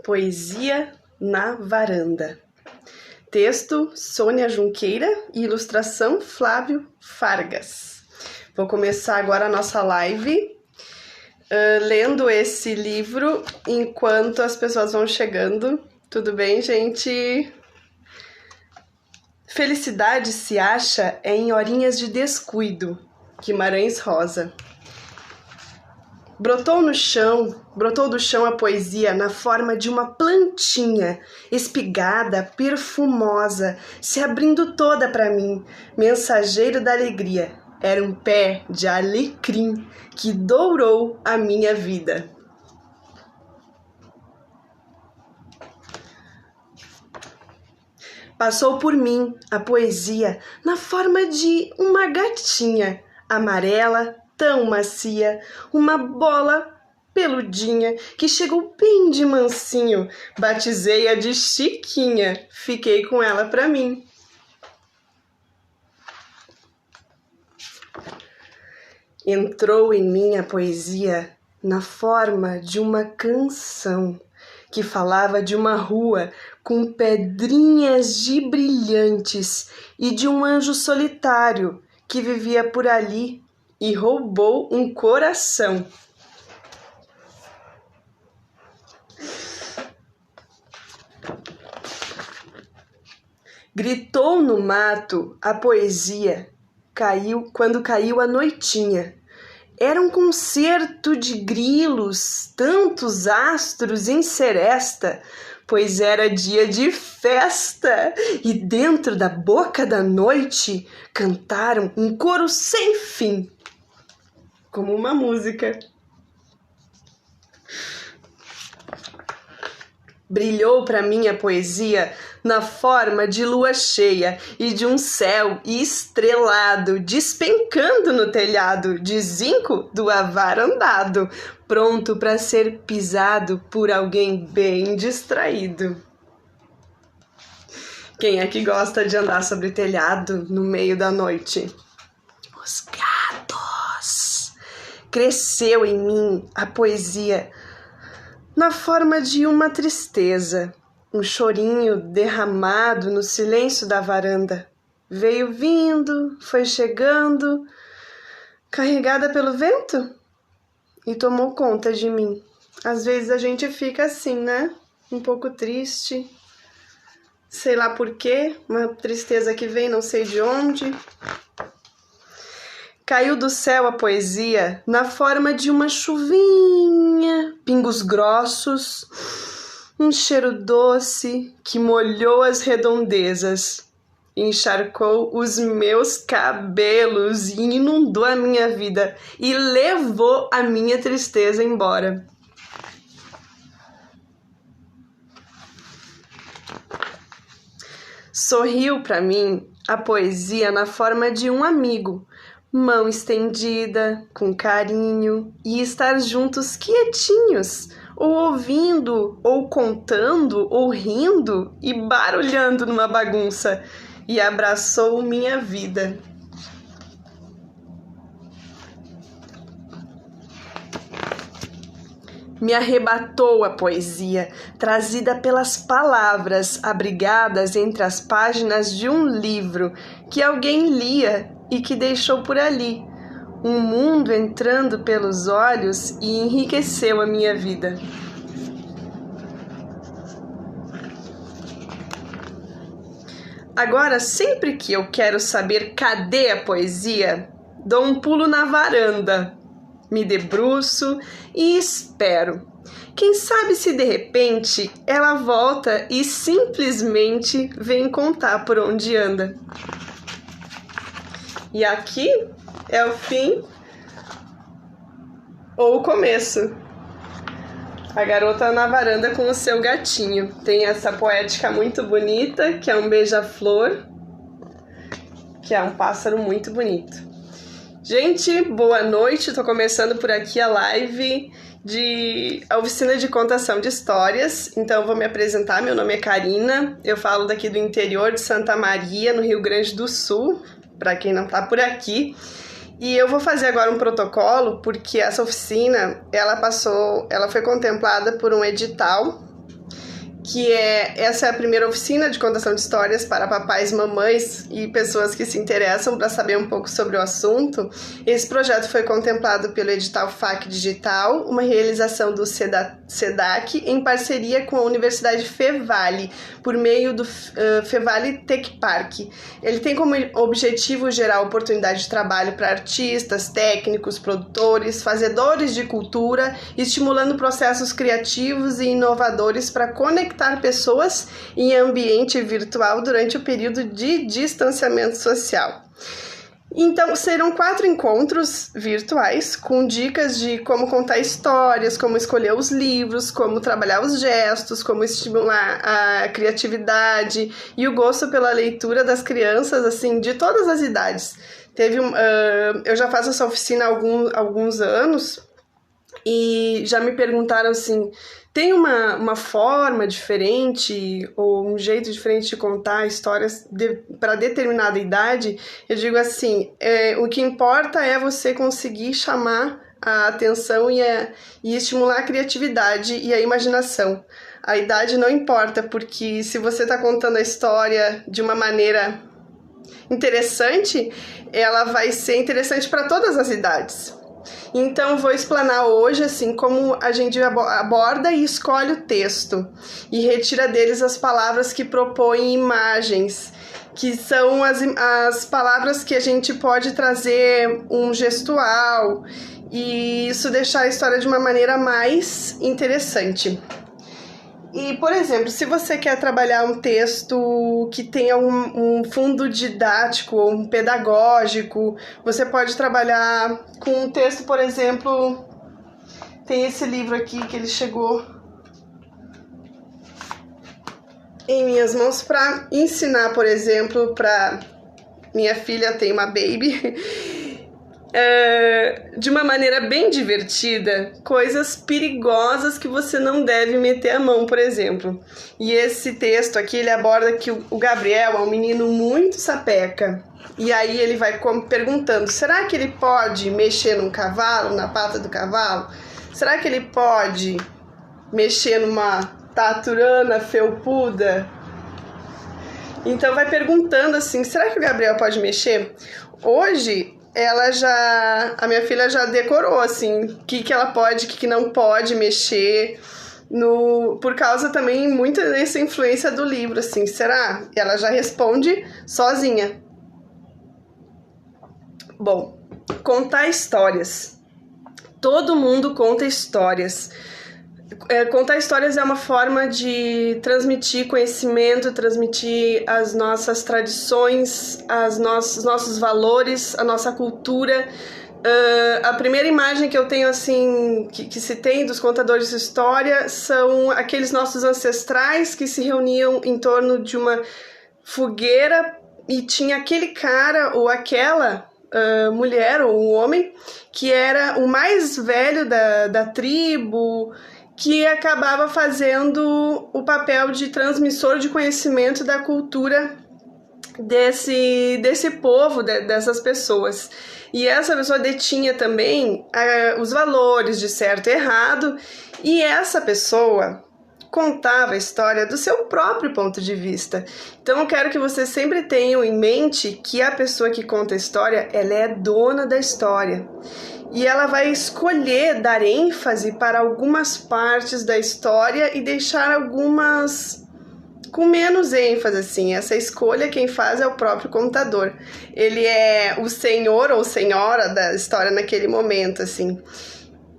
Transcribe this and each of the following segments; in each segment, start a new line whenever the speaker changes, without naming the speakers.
Poesia na Varanda. Texto, Sônia Junqueira e ilustração, Flávio Fargas. Vou começar agora a nossa live lendo esse livro enquanto as pessoas vão chegando. Tudo bem, gente? Felicidade se acha em horinhas de descuido. Guimarães Rosa. Brotou do chão a poesia na forma de uma plantinha, espigada, perfumosa, se abrindo toda para mim, mensageiro da alegria. Era um pé de alecrim que dourou a minha vida. Passou por mim a poesia na forma de uma gatinha, amarela, tão macia, uma bola peludinha, que chegou bem de mansinho. Batizei-a de Chiquinha, fiquei com ela pra mim. Entrou em mim a poesia na forma de uma canção, que falava de uma rua com pedrinhas de brilhantes e de um anjo solitário que vivia por ali e roubou um coração. Gritou no mato a poesia, quando caiu a noitinha. Era um concerto de grilos, tantos astros em seresta, pois era dia de festa, e dentro da boca da noite cantaram um coro sem fim, como uma música. Brilhou para mim a poesia na forma de lua cheia e de um céu estrelado, despencando no telhado de zinco do avarandado, pronto para ser pisado por alguém bem distraído. Quem é que gosta de andar sobre telhado no meio da noite? Os gatos! Cresceu em mim a poesia na forma de uma tristeza, um chorinho derramado no silêncio da varanda. Veio vindo, foi chegando, carregada pelo vento e tomou conta de mim. Às vezes a gente fica assim, né? Um pouco triste, sei lá por quê, uma tristeza que vem não sei de onde. Caiu do céu a poesia na forma de uma chuvinha, pingos grossos, um cheiro doce que molhou as redondezas, encharcou os meus cabelos e inundou a minha vida e levou a minha tristeza embora. Sorriu para mim a poesia na forma de um amigo, mão estendida, com carinho, e estar juntos quietinhos, ou ouvindo, ou contando, ou rindo e barulhando numa bagunça, e abraçou minha vida. Me arrebatou a poesia, trazida pelas palavras, abrigadas entre as páginas de um livro que alguém lia e que deixou por ali, um mundo entrando pelos olhos e enriqueceu a minha vida. Agora, sempre que eu quero saber cadê a poesia, dou um pulo na varanda, me debruço e espero. Quem sabe se de repente ela volta e simplesmente vem contar por onde anda. E aqui é o fim ou o começo. A garota na varanda com o seu gatinho. Tem essa poética muito bonita, que é um beija-flor, que é um pássaro muito bonito. Gente, boa noite. Tô começando por aqui a live a oficina de contação de histórias. Então eu vou me apresentar. Meu nome é Karina. Eu falo daqui do interior de Santa Maria, no Rio Grande do Sul, para quem não tá por aqui. E eu vou fazer agora um protocolo, porque essa oficina, ela foi contemplada por um edital essa é a primeira oficina de contação de histórias para papais, mamães e pessoas que se interessam para saber um pouco sobre o assunto. Esse projeto foi contemplado pelo edital FAC Digital, uma realização do SEDAC em parceria com a Universidade Fevale, por meio do Fevale Tech Park. Ele tem como objetivo gerar oportunidade de trabalho para artistas, técnicos, produtores, fazedores de cultura, estimulando processos criativos e inovadores para conectar pessoas em ambiente virtual durante o período de distanciamento social. Então, serão 4 encontros virtuais com dicas de como contar histórias, como escolher os livros, como trabalhar os gestos, como estimular a criatividade e o gosto pela leitura das crianças, assim, de todas as idades. Eu já faço essa oficina há alguns anos e já me perguntaram assim, tem uma forma diferente ou um jeito diferente de contar histórias para determinada idade? Eu digo assim, o que importa é você conseguir chamar a atenção e estimular a criatividade e a imaginação. A idade não importa, porque se você está contando a história de uma maneira interessante, ela vai ser interessante para todas as idades. Então, vou explanar hoje, assim, como a gente aborda e escolhe o texto e retira deles as palavras que propõem imagens, que são as palavras que a gente pode trazer um gestual e isso deixar a história de uma maneira mais interessante. E, por exemplo, se você quer trabalhar um texto que tenha um fundo didático ou um pedagógico, você pode trabalhar com um texto, por exemplo, tem esse livro aqui que ele chegou em minhas mãos para ensinar, por exemplo, para minha filha tem uma baby, de uma maneira bem divertida, coisas perigosas que você não deve meter a mão, por exemplo. E esse texto aqui, ele aborda que o Gabriel é um menino muito sapeca. E aí ele vai perguntando, será que ele pode mexer num cavalo, na pata do cavalo? Será que ele pode mexer numa taturana felpuda? Então vai perguntando assim, será que o Gabriel pode mexer? Hoje a minha filha já decorou, assim, o que ela pode, o que não pode mexer, por causa também muita dessa influência do livro, assim, será? E ela já responde sozinha. Bom, contar histórias. Todo mundo conta histórias. Contar histórias é uma forma de transmitir conhecimento, transmitir as nossas tradições, os nossos valores, a nossa cultura. A primeira imagem que eu tenho, assim, que se tem dos contadores de história são aqueles nossos ancestrais que se reuniam em torno de uma fogueira e tinha aquele cara ou aquela mulher ou um homem que era o mais velho da tribo, que acabava fazendo o papel de transmissor de conhecimento da cultura desse povo, dessas pessoas. E essa pessoa detinha também os valores de certo e errado, e essa pessoa contava a história do seu próprio ponto de vista. Então eu quero que vocês sempre tenham em mente que a pessoa que conta a história, ela é dona da história. E ela vai escolher dar ênfase para algumas partes da história e deixar algumas com menos ênfase, assim. Essa escolha quem faz é o próprio contador. Ele é o senhor ou senhora da história naquele momento, assim.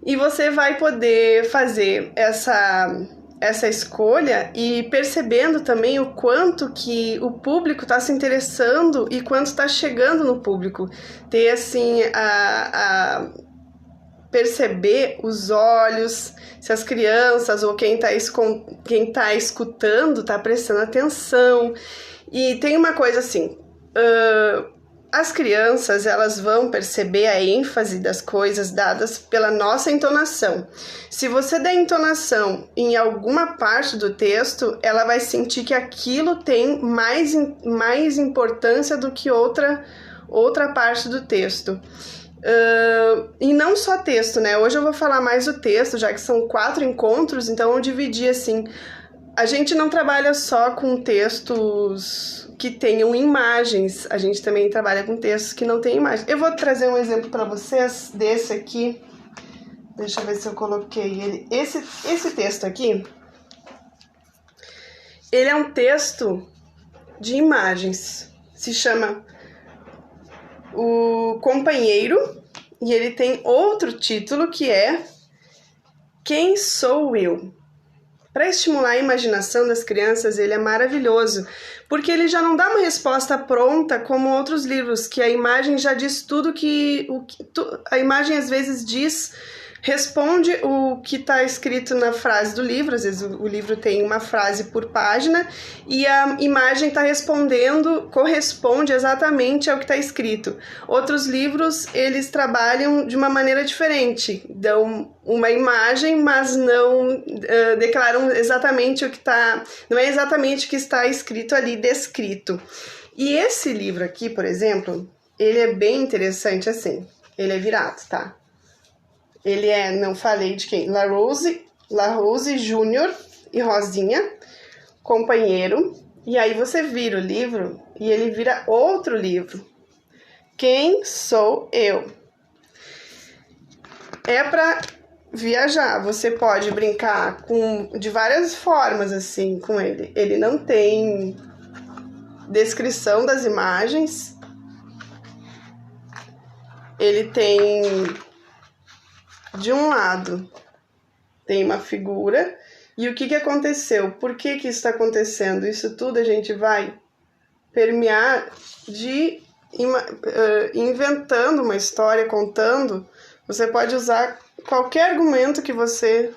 E você vai poder fazer essa escolha e percebendo também o quanto que o público está se interessando e quanto está chegando no público. Ter, assim, perceber os olhos, se as crianças ou quem tá escutando está prestando atenção. E tem uma coisa assim, as crianças, elas vão perceber a ênfase das coisas dadas pela nossa entonação. Se você der entonação em alguma parte do texto, ela vai sentir que aquilo tem mais importância do que outra parte do texto. E não só texto, né? Hoje eu vou falar mais do texto, já que são 4 encontros, então eu dividi assim. A gente não trabalha só com textos que tenham imagens, a gente também trabalha com textos que não têm imagem. Eu vou trazer um exemplo para vocês desse aqui. Deixa eu ver se eu coloquei ele. Esse texto aqui, ele é um texto de imagens. Se chama O Companheiro e ele tem outro título que é Quem Sou Eu? Para estimular a imaginação das crianças, ele é maravilhoso, porque ele já não dá uma resposta pronta como outros livros, que a imagem já diz tudo a imagem às vezes responde o que está escrito na frase do livro. Às vezes o livro tem uma frase por página e a imagem está corresponde exatamente ao que está escrito. Outros livros, eles trabalham de uma maneira diferente, dão uma imagem, mas não declaram exatamente o que está... Não é exatamente o que está escrito ali, descrito. E esse livro aqui, por exemplo, ele é bem interessante assim. Ele é virado, tá? Ele é, não falei de quem, La Rose Júnior e Rosinha, Companheiro. E aí você vira o livro e ele vira outro livro. Quem Sou Eu? É para viajar. Você pode brincar de várias formas assim com ele. Ele não tem descrição das imagens. Ele tem... De um lado, tem uma figura, e o que aconteceu? Por que isso está acontecendo? Isso tudo a gente vai permear inventando uma história, contando. Você pode usar qualquer argumento que você...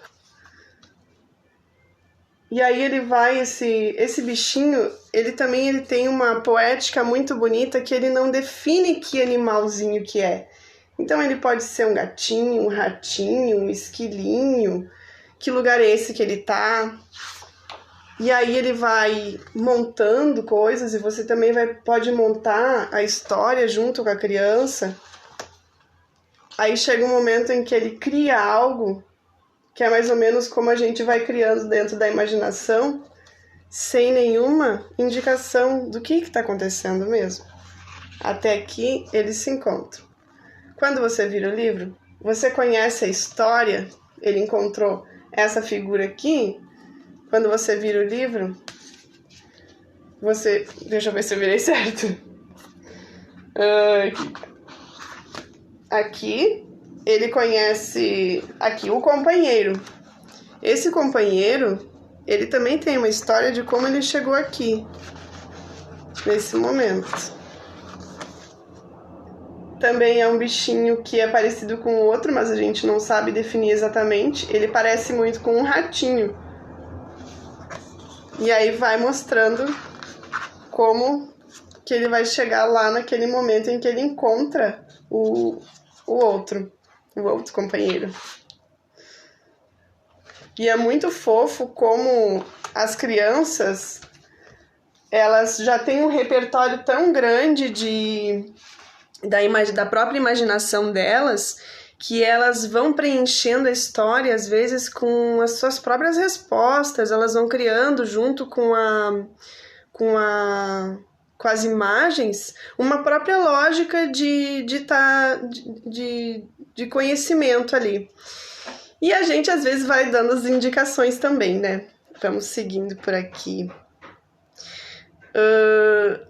E aí ele vai, esse bichinho, ele tem uma poética muito bonita que ele não define que animalzinho que é. Então ele pode ser um gatinho, um ratinho, um esquilinho, que lugar é esse que ele tá. E aí ele vai montando coisas e você também pode montar a história junto com a criança. Aí chega um momento em que ele cria algo, que é mais ou menos como a gente vai criando dentro da imaginação, sem nenhuma indicação do que está acontecendo mesmo. Até aqui eles se encontram. Quando você vira o livro, você conhece a história, ele encontrou essa figura aqui. Quando você vira o livro, você... Deixa eu ver se eu virei certo. Aqui, ele conhece... Aqui, o companheiro. Esse companheiro, ele também tem uma história de como ele chegou aqui, nesse momento. Também é um bichinho que é parecido com o outro, mas a gente não sabe definir exatamente. Ele parece muito com um ratinho. E aí vai mostrando como que ele vai chegar lá naquele momento em que ele encontra o outro companheiro. E é muito fofo como as crianças, elas já têm um repertório tão grande da própria imaginação delas, que elas vão preenchendo a história, às vezes, com as suas próprias respostas. Elas vão criando, junto com as imagens, uma própria lógica de conhecimento ali. E a gente, às vezes, vai dando as indicações também, né? Vamos seguindo por aqui.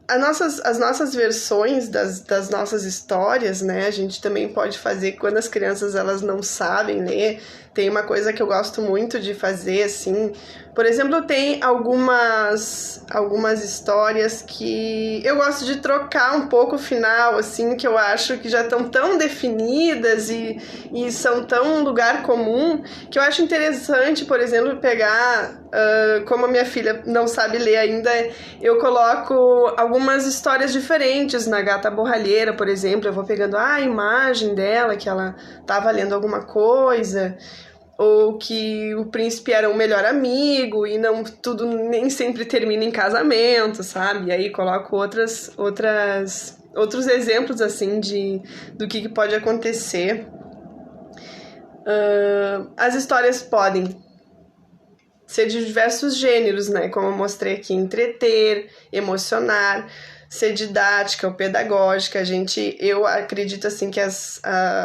As nossas versões das nossas histórias, né, a gente também pode fazer quando as crianças elas não sabem ler. Tem uma coisa que eu gosto muito de fazer, assim, por exemplo, tem algumas histórias que eu gosto de trocar um pouco o final, assim, que eu acho que já estão tão definidas e são tão lugar comum, que eu acho interessante, por exemplo, pegar, como a minha filha não sabe ler ainda, eu coloco algumas histórias diferentes na Gata Borralheira, por exemplo. Eu vou pegando a imagem dela, que ela estava lendo alguma coisa, ou que o príncipe era o melhor amigo e não tudo nem sempre termina em casamento, sabe? E aí coloco outros exemplos assim do que pode acontecer. As histórias podem ser de diversos gêneros, né? Como eu mostrei aqui, entreter, emocionar, ser didática ou pedagógica. Eu acredito assim que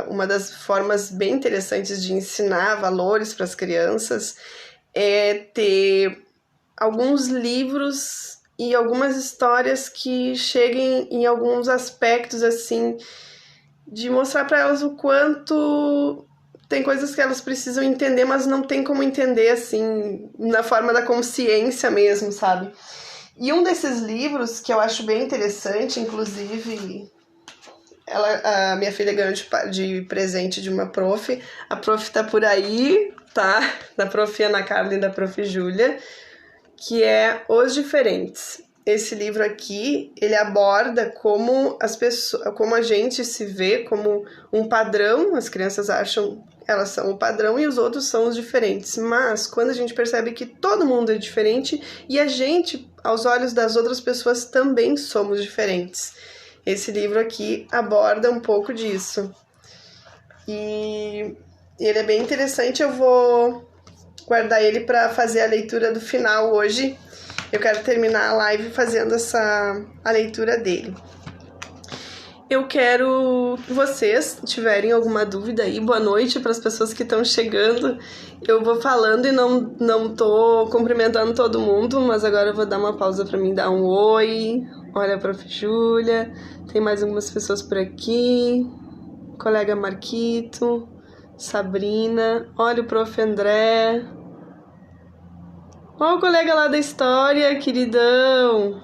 uma das formas bem interessantes de ensinar valores para as crianças é ter alguns livros e algumas histórias que cheguem em alguns aspectos assim, de mostrar para elas o quanto tem coisas que elas precisam entender, mas não tem como entender assim, na forma da consciência mesmo, sabe? E um desses livros que eu acho bem interessante, inclusive, a minha filha ganhou de presente de uma prof. A prof tá por aí, tá? Da prof Ana Carla e da prof Júlia, que é Os Diferentes. Esse livro aqui, ele aborda como como a gente se vê como um padrão. As crianças acham elas são o padrão e os outros são os diferentes. Mas quando a gente percebe que todo mundo é diferente e a gente, aos olhos das outras pessoas, também somos diferentes. Esse livro aqui aborda um pouco disso. E ele é bem interessante. Eu vou guardar ele para fazer a leitura do final hoje. Eu quero terminar a live fazendo a leitura dele. Eu quero que vocês tiverem alguma dúvida aí. Boa noite para as pessoas que estão chegando. Eu vou falando e não tô cumprimentando todo mundo, mas agora eu vou dar uma pausa para mim dar um oi. Olha a prof. Júlia. Tem mais algumas pessoas por aqui. Colega Marquito, Sabrina. Olha o prof. André. Olha o colega lá da queridão.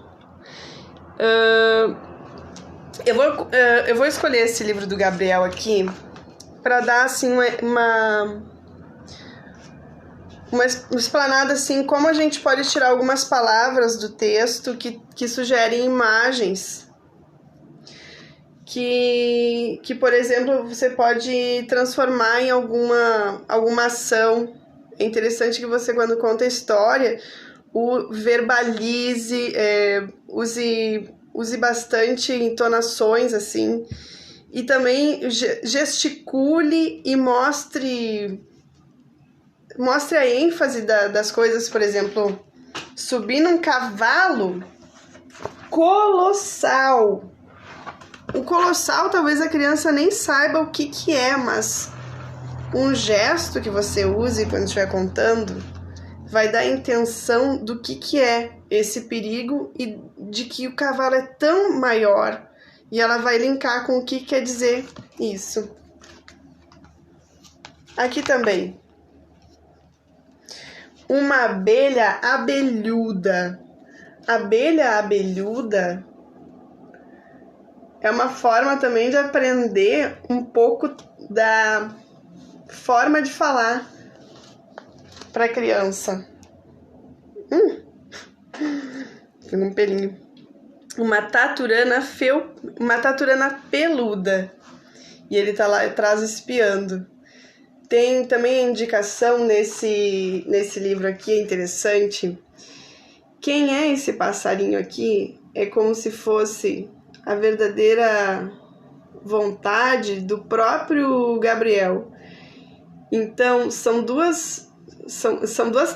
Eu vou escolher esse livro do Gabriel aqui para dar assim uma explanada assim, como a gente pode tirar algumas palavras do texto que sugerem imagens que, por exemplo, você pode transformar em alguma ação. É interessante que você, quando conta a história, verbalize, use bastante entonações, assim, e também gesticule e mostre a ênfase das coisas. Por exemplo, subir num cavalo colossal. O colossal talvez a criança nem saiba o que é, mas um gesto que você use quando estiver contando vai dar a intenção do que é esse perigo e de que o cavalo é tão maior, e ela vai linkar com o que quer dizer isso. Aqui também. Uma abelha abelhuda. Abelha abelhuda é uma forma também de aprender um pouco da forma de falar para criança. Tem um pelinho. Uma taturana peluda. E ele tá lá atrás espiando. Tem também a indicação nesse livro aqui, é interessante. Quem é esse passarinho aqui? É como se fosse a verdadeira vontade do próprio Gabriel. Então, são duas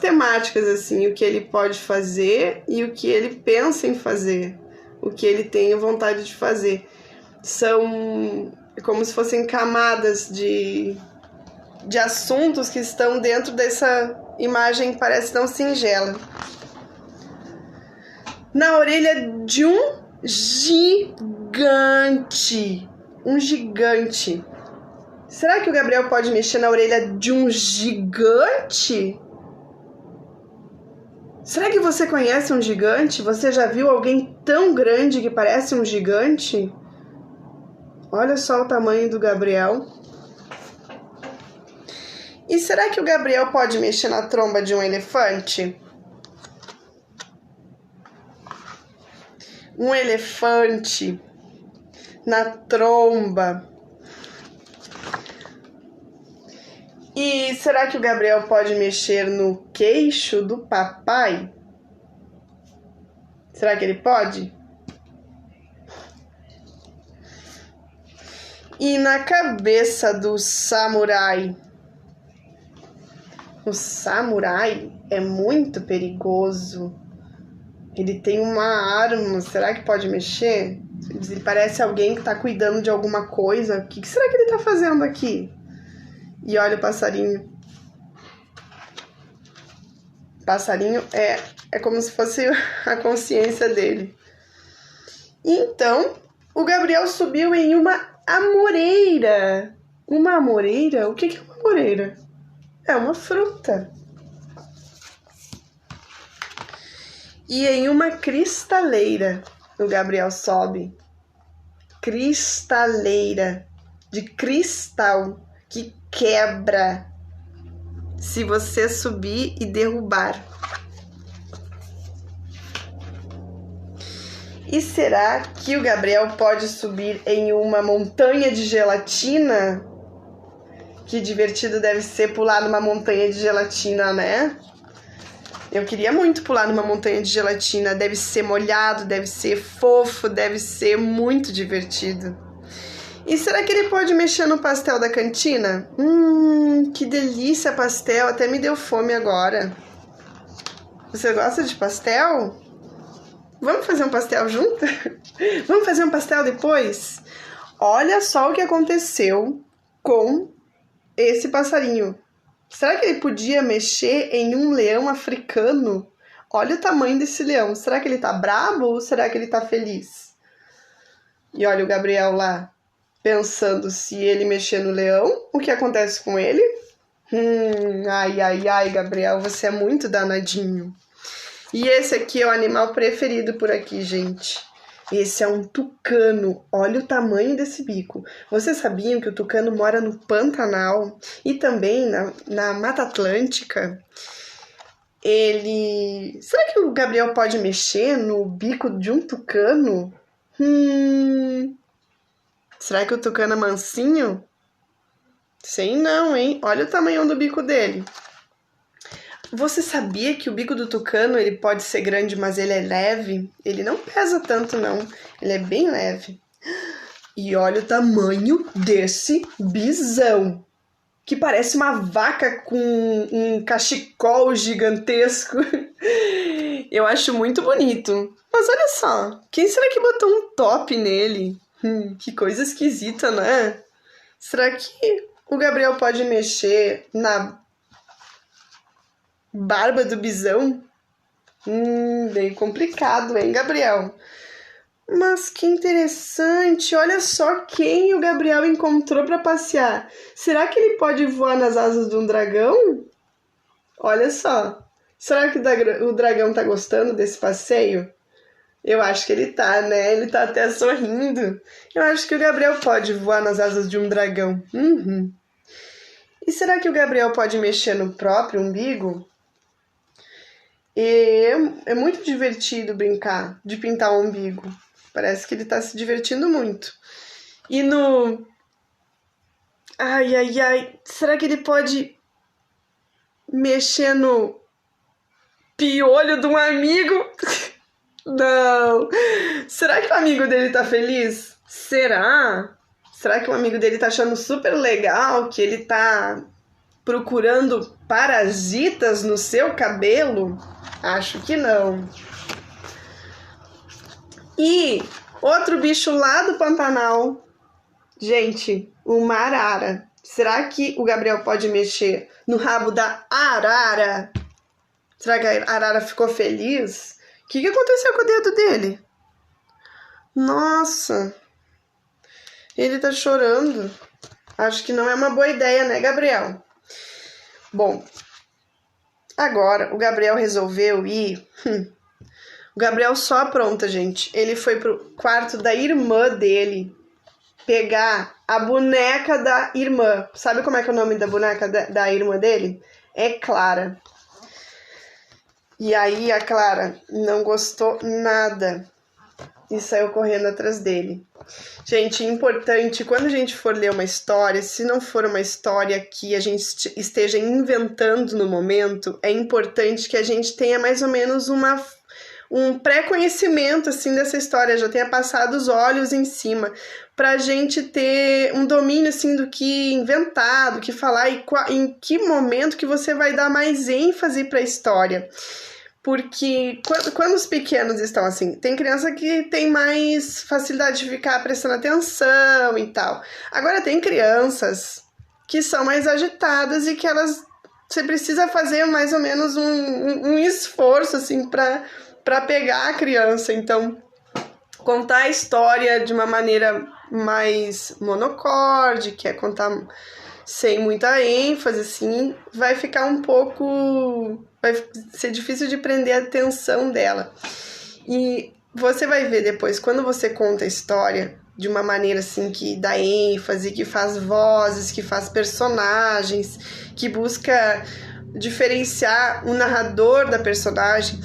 temáticas, assim, o que ele pode fazer e o que ele pensa em fazer, o que ele tem vontade de fazer. São como se fossem camadas de assuntos que estão dentro dessa imagem que parece tão singela. Na orelha de um gigante. Um gigante. Será que o Gabriel pode mexer na orelha de um gigante? Será que você conhece um gigante? Você já viu alguém tão grande que parece um gigante? Olha só o tamanho do Gabriel. E será que o Gabriel pode mexer na tromba de um elefante? Um elefante na tromba. E será que o Gabriel pode mexer no queixo do papai? Será que ele pode? E na cabeça do samurai? O samurai é muito perigoso. Ele tem uma arma. Será que pode mexer? Ele parece alguém que tá cuidando de alguma coisa. O que será que ele tá fazendo aqui? E olha o passarinho. Passarinho é como se fosse a consciência dele. Então, o Gabriel subiu em uma amoreira. Uma amoreira? O que é uma amoreira? É uma fruta. E em uma cristaleira, o Gabriel sobe. Cristaleira. De cristal que quebra se você subir e derrubar. E será que o Gabriel pode subir em uma montanha de gelatina? Que divertido deve ser pular numa montanha de gelatina, né? Eu queria muito pular numa montanha de gelatina. Deve ser molhado, deve ser fofo, deve ser muito divertido. E será que ele pode mexer no pastel da cantina? Que delícia pastel, até me deu fome agora. Você gosta de pastel? Vamos fazer um pastel junto? Vamos fazer um pastel depois? Olha só o que aconteceu com esse passarinho. Será que ele podia mexer em um leão africano? Olha o tamanho desse leão. Será que ele tá bravo ou será que ele tá feliz? E olha o Gabriel lá, pensando se ele mexer no leão, o que acontece com ele? Ai, Gabriel, você é muito danadinho. E esse aqui é o animal preferido por aqui, gente. Esse é um tucano. Olha o tamanho desse bico. Vocês sabiam que o tucano mora no Pantanal e também na Mata Atlântica? Será que o Gabriel pode mexer no bico de um tucano? Será que o tucano é mansinho? Sei não, hein? Olha o tamanho do bico dele. Você sabia que o bico do tucano ele pode ser grande, mas ele é leve? Ele não pesa tanto, não. Ele é bem leve. E olha o tamanho desse bisão, que parece uma vaca com um cachecol gigantesco. Eu acho muito bonito. Mas olha só, quem será que botou um top nele? Que coisa esquisita, né? Será que o Gabriel pode mexer na barba do bisão? Bem complicado, hein, Gabriel? Mas que interessante! Olha só quem o Gabriel encontrou para passear. Será que ele pode voar nas asas de um dragão? Olha só. Será que o dragão tá gostando desse passeio? Eu acho que ele tá, né? Ele tá até sorrindo. Eu acho que o Gabriel pode voar nas asas de um dragão. E será que o Gabriel pode mexer no próprio umbigo? É muito divertido brincar de pintar o umbigo. Parece que ele tá se divertindo muito. E no... Ai. Será que ele pode mexer no piolho de um amigo? Não. Será que o amigo dele tá feliz? Será? Será que o amigo dele tá achando super legal que ele tá procurando parasitas no seu cabelo? Acho que não. E outro bicho lá do Pantanal. Gente, uma arara. Será que o Gabriel pode mexer no rabo da arara? Será que a arara ficou feliz? O que aconteceu com o dedo dele? Nossa, ele tá chorando. Acho que não é uma boa ideia, né, Gabriel? Bom, agora o Gabriel resolveu ir. O Gabriel só apronta, gente. Ele foi pro quarto da irmã dele pegar a boneca da irmã. Sabe como é que é o nome da boneca da irmã dele? É Clara. E aí a Clara não gostou nada e saiu correndo atrás dele. Gente, importante, quando a gente for ler uma história, se não for uma história que a gente esteja inventando no momento, é importante que a gente tenha mais ou menos um pré-conhecimento, assim, dessa história, já tenha passado os olhos em cima, pra gente ter um domínio, assim, do que inventar, do que falar e em que momento que você vai dar mais ênfase pra história. Porque quando os pequenos estão assim, tem criança que tem mais facilidade de ficar prestando atenção e tal. Agora tem crianças que são mais agitadas e que você precisa fazer mais ou menos um esforço assim para pegar a criança. Então, contar a história de uma maneira mais monocorde, que é contar sem muita ênfase, assim, vai ficar um pouco... vai ser difícil de prender a atenção dela. E você vai ver depois, quando você conta a história de uma maneira, assim, que dá ênfase, que faz vozes, que faz personagens, que busca diferenciar o narrador da personagem,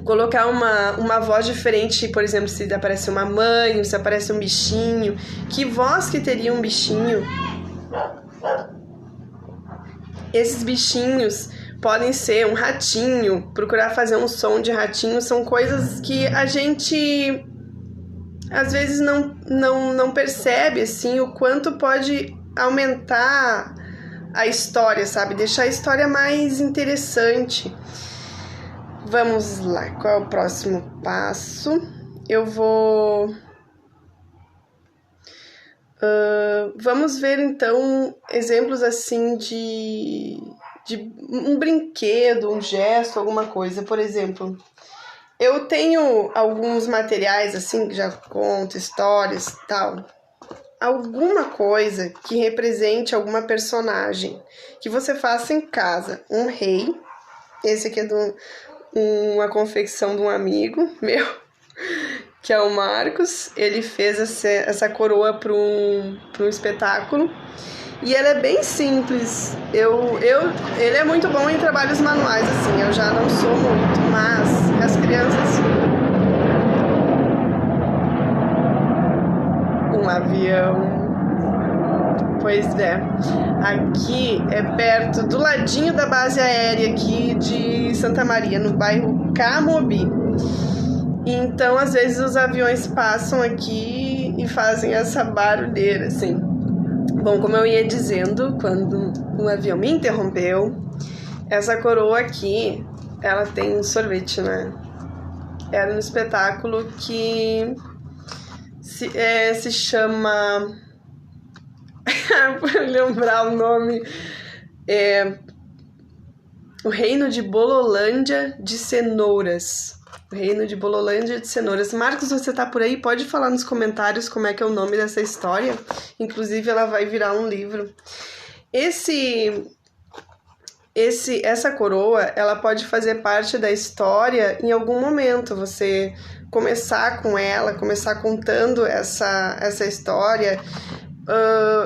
colocar uma voz diferente, por exemplo, se aparece uma mãe, se aparece um bichinho, que voz que teria um bichinho? Esses bichinhos podem ser um ratinho, procurar fazer um som de ratinho, são coisas que a gente às vezes não percebe assim, o quanto pode aumentar a história, sabe? Deixar a história mais interessante. Vamos lá, qual é o próximo passo? Eu vou... vamos ver então exemplos assim de um brinquedo, um gesto, alguma coisa. Por exemplo, eu tenho alguns materiais assim que já conto histórias e tal. Alguma coisa que represente alguma personagem que você faça em casa. Um rei, esse aqui é uma confecção de um amigo meu, que é o Marcos. Ele fez essa coroa para um espetáculo. E ela é bem simples. Ele é muito bom em trabalhos manuais, assim. Eu já não sou muito, mas as crianças... Um avião... Pois é. Aqui é perto, do ladinho da base aérea aqui de Santa Maria, no bairro Camobi. Então, às vezes, os aviões passam aqui e fazem essa barulheira, assim. Bom, como eu ia dizendo, quando um avião me interrompeu, essa coroa aqui, ela tem um sorvete, né? Era um espetáculo que se chama... Para lembrar o nome... O Reino de Bololândia de Cenouras. O Reino de Bololândia de Cenouras. Marcos, você tá por aí? Pode falar nos comentários como é que é o nome dessa história. Inclusive, ela vai virar um livro. Essa coroa, ela pode fazer parte da história em algum momento. Você começar com ela, começar contando essa história.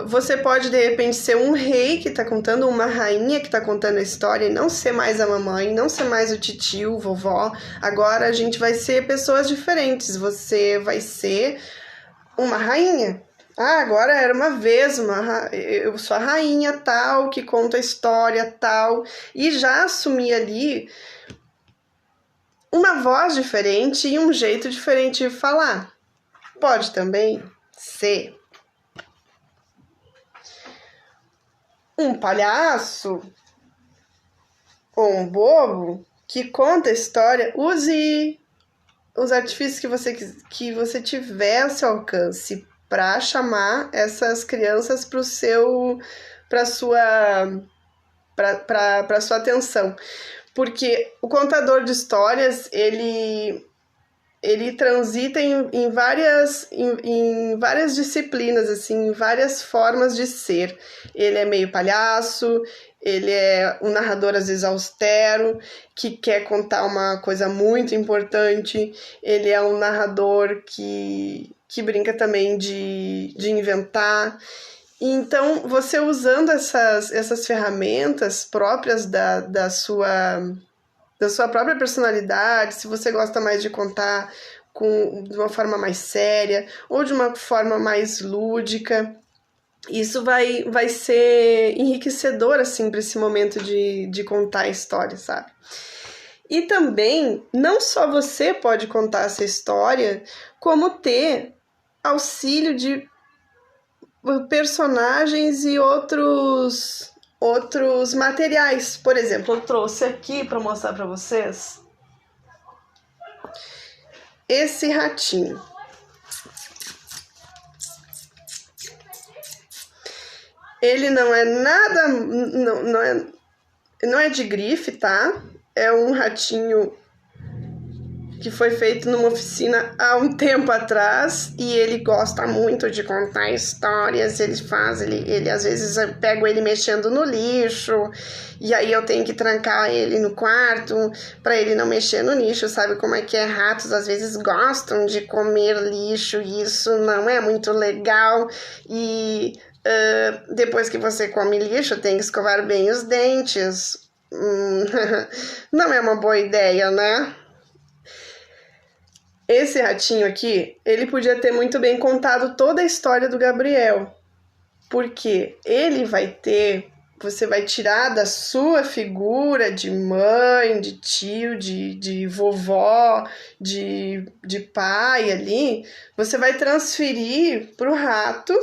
Você pode, de repente, ser um rei que tá contando, uma rainha que tá contando a história, e não ser mais a mamãe, não ser mais o titio, vovó. Agora a gente vai ser pessoas diferentes. Você vai ser uma rainha. Agora era uma vez, eu sou a rainha tal, que conta a história tal, e já assumi ali uma voz diferente e um jeito diferente de falar. Pode também ser um palhaço ou um bobo que conta a história. Use os artifícios que você tiver ao seu alcance para chamar essas crianças para sua atenção. Porque o contador de histórias, ele transita em várias disciplinas, assim, em várias formas de ser. Ele é meio palhaço, ele é um narrador às vezes austero, que quer contar uma coisa muito importante, ele é um narrador que brinca também de inventar. Então, você usando essas ferramentas próprias da sua própria personalidade, se você gosta mais de contar de uma forma mais séria ou de uma forma mais lúdica, isso vai ser enriquecedor, assim, para esse momento de contar a história, sabe? E também, não só você pode contar essa história, como ter auxílio de personagens e outros materiais. Por exemplo, eu trouxe aqui para mostrar para vocês esse ratinho. Ele não é nada, não é de grife, tá? É um ratinho que foi feito numa oficina há um tempo atrás e ele gosta muito de contar histórias. Ele às vezes eu pego ele mexendo no lixo e aí eu tenho que trancar ele no quarto para ele não mexer no lixo. Sabe como é que é? Ratos às vezes gostam de comer lixo e isso não é muito legal. E depois que você come lixo, tem que escovar bem os dentes. Não é uma boa ideia, né? Esse ratinho aqui, ele podia ter muito bem contado toda a história do Gabriel, porque ele você vai tirar da sua figura de mãe, de tio, de vovó, de pai ali, você vai transferir para o rato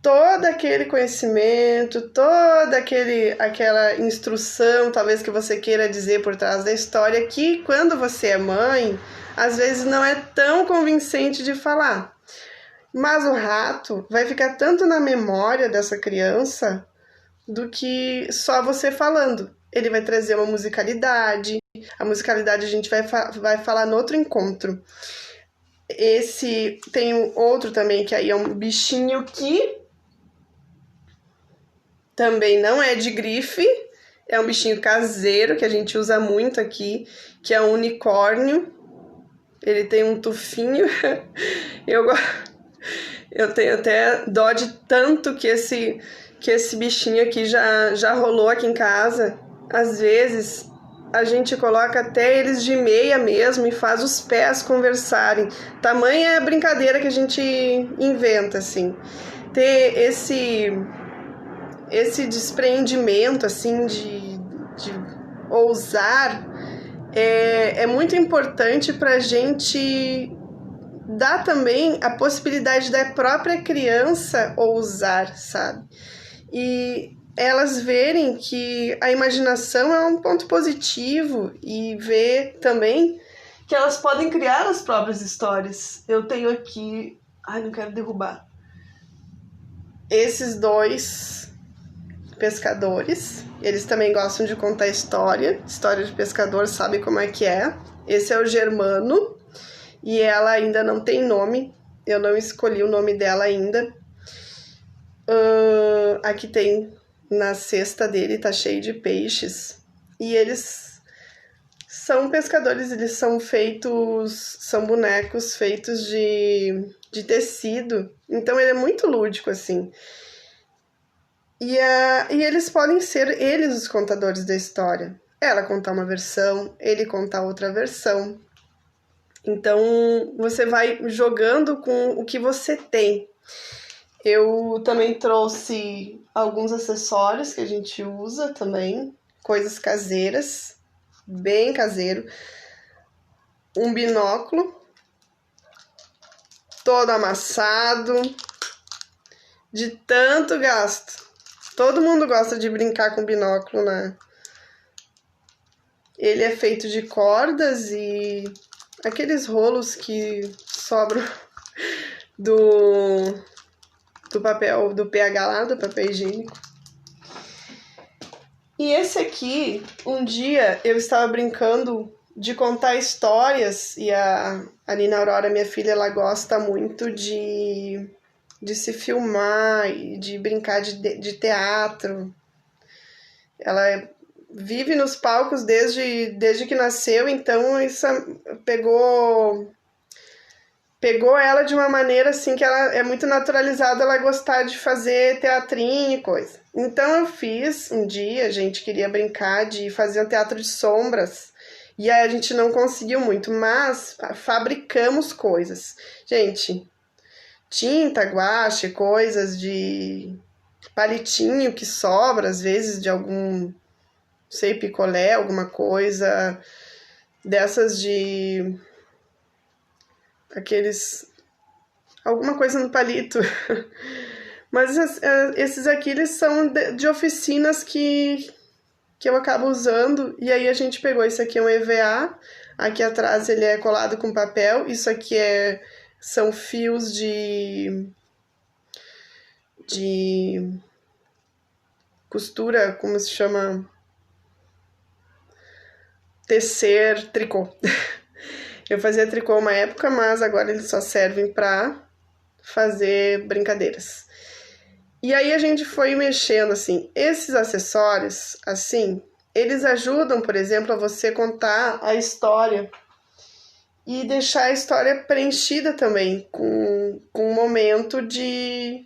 todo aquele conhecimento, toda aquela instrução, talvez que você queira dizer por trás da história, que quando você é mãe, às vezes não é tão convincente de falar. Mas o rato vai ficar tanto na memória dessa criança do que só você falando. Ele vai trazer uma musicalidade. A musicalidade a gente vai falar no outro encontro. Esse tem outro também, que aí é um bichinho que também não é de grife, é um bichinho caseiro que a gente usa muito aqui, que é um unicórnio. Ele tem um tufinho. Eu tenho até dó de tanto que esse bichinho aqui já rolou aqui em casa. Às vezes a gente coloca até eles de meia mesmo e faz os pés conversarem. Tamanha é a brincadeira que a gente inventa, assim. Ter esse despreendimento, assim, de ousar, é muito importante para a gente dar também a possibilidade da própria criança ousar, sabe? E elas verem que a imaginação é um ponto positivo e ver também que elas podem criar as próprias histórias. Eu tenho aqui... Ai, não quero derrubar. Esses dois pescadores, eles também gostam de contar história de pescador, sabe como é que é. Esse é o Germano e ela ainda não tem nome, eu não escolhi o nome dela ainda. Aqui tem, na cesta dele tá cheio de peixes e eles são pescadores, eles são bonecos feitos de tecido, então ele é muito lúdico assim. E eles podem ser eles os contadores da história. Ela contar uma versão, ele contar outra versão. Então, você vai jogando com o que você tem. Eu também trouxe alguns acessórios que a gente usa também, coisas caseiras, bem caseiro. Um binóculo, todo amassado, de tanto gasto. Todo mundo gosta de brincar com binóculo, né? Ele é feito de cordas e aqueles rolos que sobram do papel, do PH lá, do papel higiênico. E esse aqui, um dia eu estava brincando de contar histórias e a Nina Aurora, minha filha, ela gosta muito de se filmar e de brincar de teatro. Ela vive nos palcos desde que nasceu, então isso pegou ela de uma maneira assim que ela é muito naturalizada, ela gostar de fazer teatrinho e coisa. Então eu fiz um dia, a gente queria brincar de fazer um teatro de sombras, e aí a gente não conseguiu muito, mas fabricamos coisas. Gente, tinta, guache, coisas de palitinho que sobra, às vezes, de algum sei, picolé, alguma coisa dessas de aqueles, alguma coisa no palito. Mas esses aqui, eles são de oficinas que eu acabo usando, e aí a gente pegou, esse aqui é um EVA, aqui atrás ele é colado com papel, isso aqui são fios de costura, como se chama? Tecer tricô. Eu fazia tricô uma época, mas agora eles só servem para fazer brincadeiras. E aí a gente foi mexendo, assim, esses acessórios, assim, eles ajudam, por exemplo, a você contar a história e deixar a história preenchida também com um momento de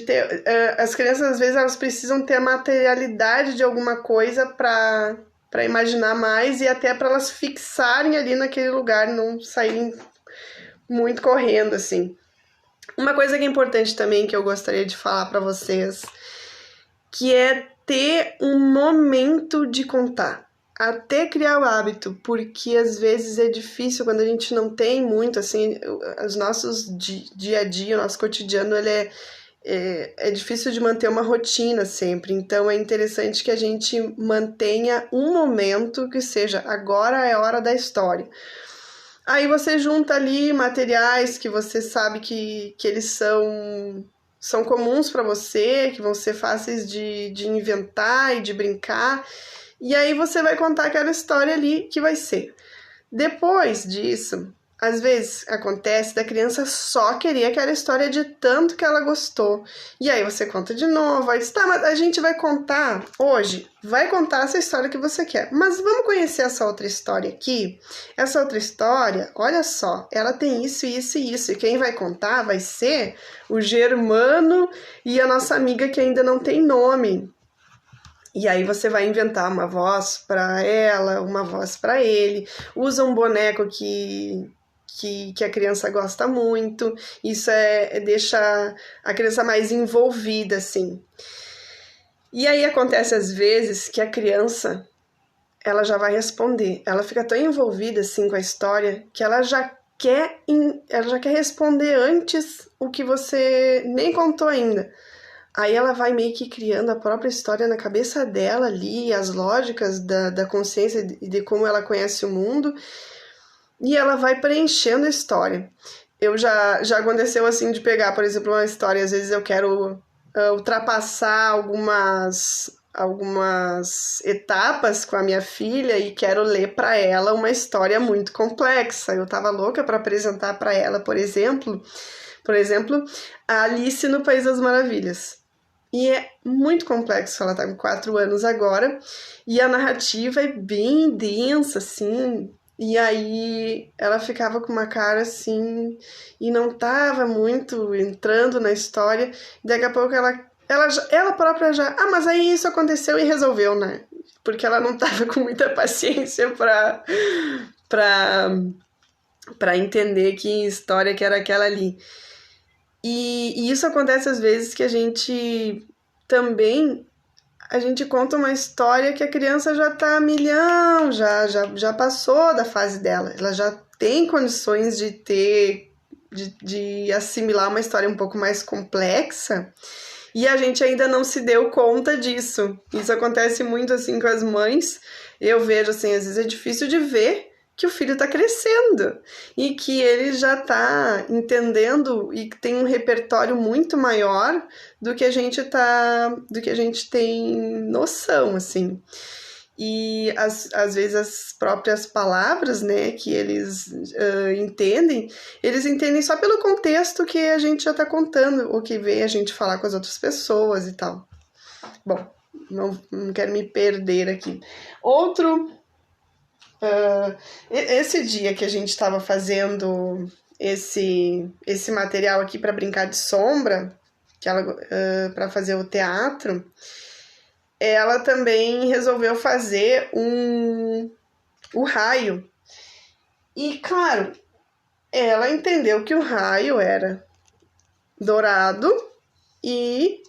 ter... As crianças, às vezes, elas precisam ter a materialidade de alguma coisa para imaginar mais e até para elas fixarem ali naquele lugar, não saírem muito correndo, assim. Uma coisa que é importante também, que eu gostaria de falar para vocês, que é ter um momento de contar, até criar o hábito, porque às vezes é difícil quando a gente não tem muito, assim, os nossos dia a dia, o nosso cotidiano, ele é difícil de manter uma rotina sempre, então é interessante que a gente mantenha um momento que seja, agora é a hora da história. Aí você junta ali materiais que você sabe que eles são comuns para você, que vão ser fáceis de inventar e de brincar. E aí você vai contar aquela história ali que vai ser. Depois disso, às vezes acontece da criança só querer aquela história de tanto que ela gostou. E aí você conta de novo, aí diz, tá, mas a gente vai contar hoje, vai contar essa história que você quer. Mas vamos conhecer essa outra história aqui? Essa outra história, olha só, ela tem isso, isso e isso. E quem vai contar vai ser o Germano e a nossa amiga que ainda não tem nome. E aí você vai inventar uma voz para ela, uma voz para ele, usa um boneco que a criança gosta muito, isso deixa a criança mais envolvida, assim. E aí acontece às vezes que a criança, ela já vai responder, ela fica tão envolvida, assim, com a história, que ela já quer responder antes o que você nem contou ainda. Aí ela vai meio que criando a própria história na cabeça dela ali, as lógicas da consciência e de como ela conhece o mundo, e ela vai preenchendo a história. Já aconteceu assim de pegar, por exemplo, uma história, às vezes eu quero ultrapassar algumas etapas com a minha filha e quero ler para ela uma história muito complexa. Eu tava louca para apresentar para ela, por exemplo, a Alice no País das Maravilhas. E é muito complexo, ela tá com 4 anos agora, e a narrativa é bem densa, assim, e aí ela ficava com uma cara assim, e não tava muito entrando na história, e daqui a pouco ela própria já, mas aí isso aconteceu e resolveu, né? Porque ela não tava com muita paciência pra entender que história que era aquela ali. E isso acontece às vezes que a gente conta uma história que a criança já tá a milhão, já passou da fase dela, ela já tem condições de assimilar uma história um pouco mais complexa e a gente ainda não se deu conta disso. Isso acontece muito assim com as mães, eu vejo assim, às vezes é difícil de ver que o filho está crescendo e que ele já está entendendo e tem um repertório muito maior do que a gente tem noção, assim. E às vezes as próprias palavras, né, que eles entendem, eles entendem só pelo contexto que a gente já está contando, ou que vê a gente falar com as outras pessoas e tal. Bom, não quero me perder aqui. Esse dia que a gente estava fazendo esse material aqui para brincar de sombra, para fazer o teatro, ela também resolveu fazer o raio. E, claro, ela entendeu que o raio era dourado e